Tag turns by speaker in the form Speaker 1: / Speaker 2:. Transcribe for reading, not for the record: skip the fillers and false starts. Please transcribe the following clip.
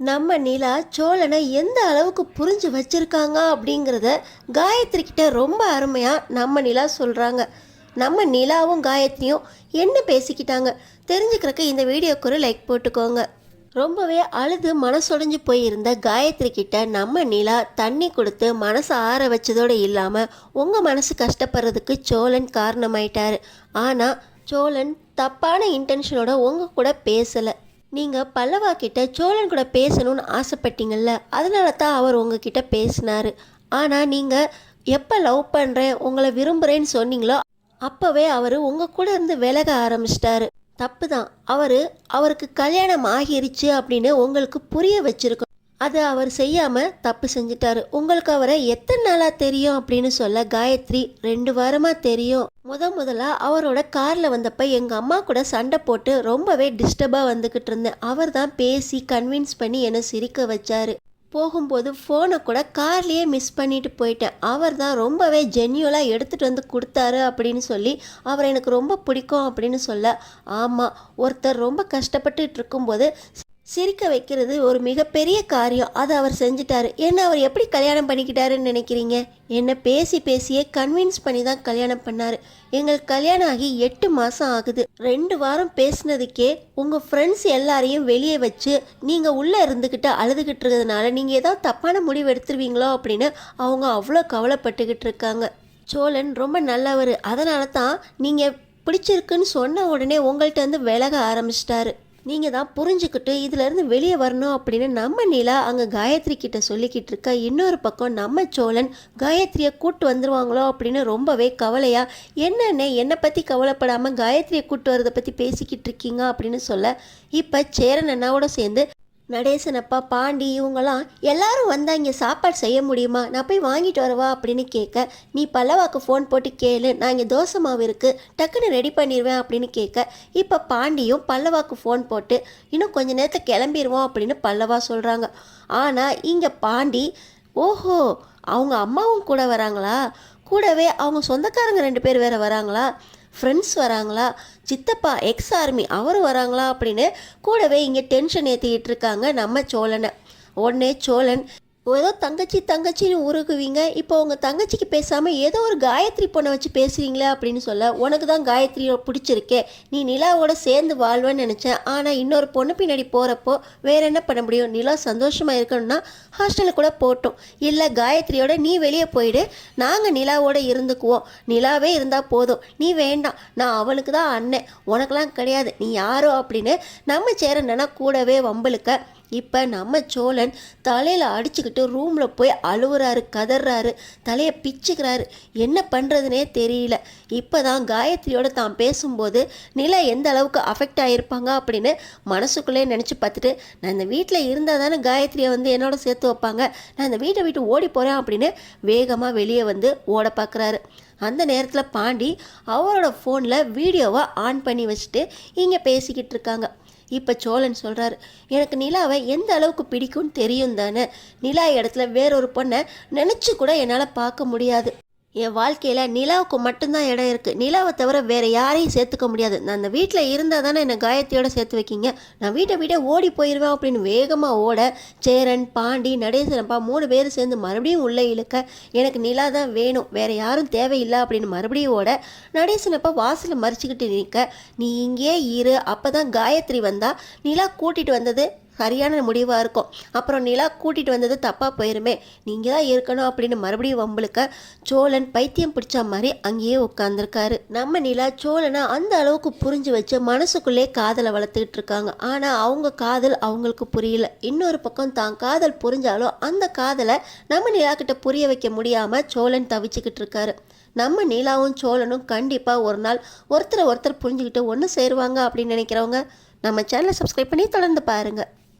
Speaker 1: நம்ம நிலா சோழனை எந்த அளவுக்கு புரிஞ்சு வச்சிருக்காங்க அப்படிங்கிறத காயத்ரி கிட்ட ரொம்ப அருமையாக நம்ம நிலா சொல்கிறாங்க. நம்ம நிலாவும் காயத்ரியும் என்ன பேசிக்கிட்டாங்க தெரிஞ்சுக்கிறக்கு இந்த வீடியோக்கு ஒரு லைக் போட்டுக்கோங்க. ரொம்பவே அழுது மனசொடைஞ்சு போயிருந்த காயத்ரி கிட்ட நம்ம நிலா தண்ணி கொடுத்து மனசை ஆற வச்சதோடு இல்லாமல் உங்கள் மனசு கஷ்டப்படுறதுக்கு சோழன் காரணமாயிட்டாரு. ஆனால் சோழன் தப்பான இன்டென்ஷனோட உங்கள் கூட பேசலை. நீங்கள் பல்லவா கிட்ட சோழன் கூட பேசணும்னு ஆசைப்பட்டீங்கள்ல, அதனால தான் அவர் உங்ககிட்ட பேசினார். ஆனால் நீங்கள் எப்போ லவ் பண்ணுறேன் உங்களை விரும்புகிறேன்னு சொன்னீங்களோ அப்போவே அவர் உங்கள் கூட இருந்து விலக ஆரம்பிச்சிட்டாரு. தப்பு தான். அவருக்கு கல்யாணம் ஆகிருச்சு அப்படின்னு உங்களுக்கு புரிய வச்சிருக்கோம். அது அவர் செய்யாமல் தப்பு செஞ்சிட்டாரு. உங்களுக்கு அவரை எத்தனை நாளாக தெரியும் அப்படின்னு சொல்ல காயத்ரி 2 வாரமாக தெரியும். முதல்ல அவரோட காரில் வந்தப்போ எங்கள் அம்மா கூட சண்டை போட்டு ரொம்பவே டிஸ்டர்பாக வந்துக்கிட்டு இருந்தேன். அவர் தான் பேசி கன்வின்ஸ் பண்ணி என்னை சிரிக்க வச்சார். போகும்போது ஃபோனை கூட கார்லேயே மிஸ் பண்ணிட்டு போயிட்டேன். அவர் தான் ரொம்பவே ஜென்யூலாக எடுத்துகிட்டு வந்து கொடுத்தாரு அப்படின்னு சொல்லி அவர் எனக்கு ரொம்ப பிடிக்கும் அப்படின்னு சொல்ல, ஆமாம், ஒருத்தர் ரொம்ப கஷ்டப்பட்டுட்டு இருக்கும்போது சிரிக்க வைக்கிறது ஒரு மிகப்பெரிய காரியம். அதை அவர் செஞ்சிட்டாரு. என்ன அவர் எப்படி கல்யாணம் பண்ணிக்கிட்டாருன்னு நினைக்கிறீங்க? என்னை பேசியே கன்வின்ஸ் பண்ணி தான் கல்யாணம் பண்ணார். எங்களுக்கு கல்யாணம் ஆகி 8 மாதம் ஆகுது. 2 வாரம் பேசினதுக்கே உங்கள் ஃப்ரெண்ட்ஸ் எல்லாரையும் வெளியே வச்சு நீங்கள் உள்ளே இருந்துக்கிட்டு அழுதுகிட்டு இருக்கிறதுனால நீங்கள் ஏதாவது தப்பான முடிவு எடுத்துருவீங்களோ அப்படின்னு அவங்க அவ்வளோ கவலைப்பட்டுக்கிட்டு இருக்காங்க. சோழன் ரொம்ப நல்லவர். அதனால தான் நீங்கள் பிடிச்சிருக்குன்னு சொன்ன உடனே உங்கள்கிட்ட வந்து விலக ஆரம்பிச்சிட்டாரு. நீங்கள் தான் புரிஞ்சுக்கிட்டு இதிலேருந்து வெளியே வரணும் அப்படின்னு நம்ம நிலா அங்கே காயத்ரி கிட்ட சொல்லிக்கிட்டு இருக்க. இன்னொரு பக்கம் நம்ம சோழன் காயத்ரியை கூட்டு வந்துடுவாங்களோ அப்படின்னு ரொம்பவே கவலையாக, என்னை பற்றி கவலைப்படாமல் காயத்ரியை கூட்டு வரதை பற்றி பேசிக்கிட்டு இருக்கீங்க அப்படின்னு சொல்ல, இப்போ சேரன் அண்ணாவோட சேர்ந்து நடேசனப்பா பாண்டி இவங்கெல்லாம் எல்லாரும் வந்தால் இங்கே சாப்பாடு செய்ய முடியுமா, நான் போய் வாங்கிட்டு வரவா அப்படின்னு கேட்க, நீ பல்லவாக்கு ஃபோன் போட்டு கேளு, நான் இங்கே தோசை மாவு இருக்குது டக்குன்னு ரெடி பண்ணிடுவேன் அப்படின்னு கேட்க, இப்போ பாண்டியும் பல்லவாக்கு ஃபோன் போட்டு இன்னும் கொஞ்ச நேரத்தில் கிளம்பிடுவோம் அப்படின்னு பல்லவா சொல்கிறாங்க. ஆனால் இங்கே பாண்டி, ஓஹோ அவங்க அம்மாவும் கூட வராங்களா, கூடவே அவங்க சொந்தக்காரங்க 2 பேர் வேறு வராங்களா, ஃப்ரெண்ட்ஸ் வராங்களா, சித்தப்பா எக்ஸ் ஆர்மி அவர் வராங்களா அப்படின்னு கூடவே இங்கே டென்ஷன் ஏற்றிக்கிட்டு இருக்காங்க நம்ம சோழனை. உடனே சோழன், ஏதோ தங்கச்சின்னு உருகுவீங்க, இப்போ உங்கள் தங்கச்சிக்கு பேசாமல் ஏதோ ஒரு காயத்ரி பொண்ணை வச்சு பேசுகிறீங்களே அப்படின்னு சொல்ல, உனக்கு தான் காயத்ரியை பிடிச்சிருக்கே, நீ நிலாவோட சேர்ந்து வாழ்வேன்னு நினச்சேன், ஆனால் இன்னொரு பொண்ணு பின்னாடி போகிறப்போ வேற என்ன பண்ண முடியும், நிலா சந்தோஷமாக இருக்கணும்னா ஹாஸ்டலில் கூட போட்டோம், இல்லை காயத்ரியோட நீ வெளியே போயிடு, நாங்கள் நிலாவோட இருந்துக்குவோம், நிலாவே இருந்தால் போதும், நீ வேண்டாம், நான் அவளுக்கு தான் அண்ணன், உனக்கெல்லாம் கிடையாது, நீ யாரோ அப்படின்னு நம்ம சேரன்னா கூடவே வம்பலுக்க. இப்போ நம்ம சோழன் தலையில் அடிச்சுக்கிட்டு ரூமில் போய் அழுவுறாரு, கதறாரு, தலையை பிச்சுக்கிறாரு. என்ன பண்ணுறதுனே தெரியல. இப்போ தான் காயத்ரியோட தான் பேசும்போது நிலா எந்த அளவுக்கு அஃபெக்ட் ஆகியிருப்பாங்க அப்படின்னு மனசுக்குள்ளே நினச்சி பார்த்துட்டு, நான் இந்த வீட்டில் இருந்தால் தானே காயத்ரியை வந்து என்னோட சேர்த்து வைப்பாங்க, நான் இந்த வீட்டை விட்டு ஓடி போகிறேன் அப்படின்னு வேகமாக வெளியே வந்து ஓட பார்க்குறாரு. அந்த நேரத்தில் பாண்டி அவரோட ஃபோனில் வீடியோவை ஆன் பண்ணி வச்சுட்டு இங்கே பேசிக்கிட்டு இருக்காங்க. இப்போ சோழன் சொல்கிறாரு, எனக்கு நிலாவை எந்த அளவுக்கு பிடிக்கும்னு தெரியும் தானே, நிலா இடத்துல வேறொரு பொண்ணை நினச்சி கூட என்னால் பார்க்க முடியாது. என் வாழ்க்கையில் நிலாவுக்கு மட்டும்தான் இடம் இருக்குது, நிலாவை தவிர வேறு யாரையும் சேர்த்துக்க முடியாது, நான் அந்த வீட்டில் இருந்தால் தானே என்னை காயத்ரியோட சேர்த்து வைக்கிங்க, நான் வீட்டை ஓடி போயிடுவேன் அப்படின்னு வேகமாக ஓட, சேரன் பாண்டி நடேசனப்பா 3 பேர் சேர்ந்து மறுபடியும் உள்ளே இழுக்க, எனக்கு நிலா தான் வேணும் வேறு யாரும் தேவையில்லை அப்படின்னு மறுபடியும் ஓட, நடேசனப்பா வாசலை மறிச்சுக்கிட்டு நிற்க, நீ இங்கேயே இரு, அப்போ தான் காயத்ரி வந்தால் நிலா கூட்டிகிட்டு வந்தது சரியான முடிவாக இருக்கும், அப்புறம் நிலா கூட்டிகிட்டு வந்தது தப்பாக போயிருமே, நீங்கள் தான் இருக்கணும் அப்படின்னு மறுபடியும் வம்பளுக்க சோழன் பைத்தியம் பிடிச்ச மாதிரி அங்கேயே உட்காந்துருக்காரு. நம்ம நிலா சோழனை அந்த அளவுக்கு புரிஞ்சு வச்சு மனசுக்குள்ளே காதலை வளர்த்துக்கிட்டு இருக்காங்க. ஆனால் அவங்க காதல் அவங்களுக்கு புரியல. இன்னொரு பக்கம் தான் காதல் புரிஞ்சாலும் அந்த காதலை நம்ம நிலா கிட்ட புரிய வைக்க முடியாமல் சோழன் தவிச்சுக்கிட்டு இருக்காரு. நம்ம நிலாவும் சோழனும் கண்டிப்பாக ஒரு நாள் ஒருத்தரை ஒருத்தர் புரிஞ்சுக்கிட்டு ஒன்று சேருவாங்க அப்படின்னு நினைக்கிறவங்க நம்ம சேனலை சப்ஸ்கிரைப் பண்ணி தொடர்ந்து பாருங்கள்.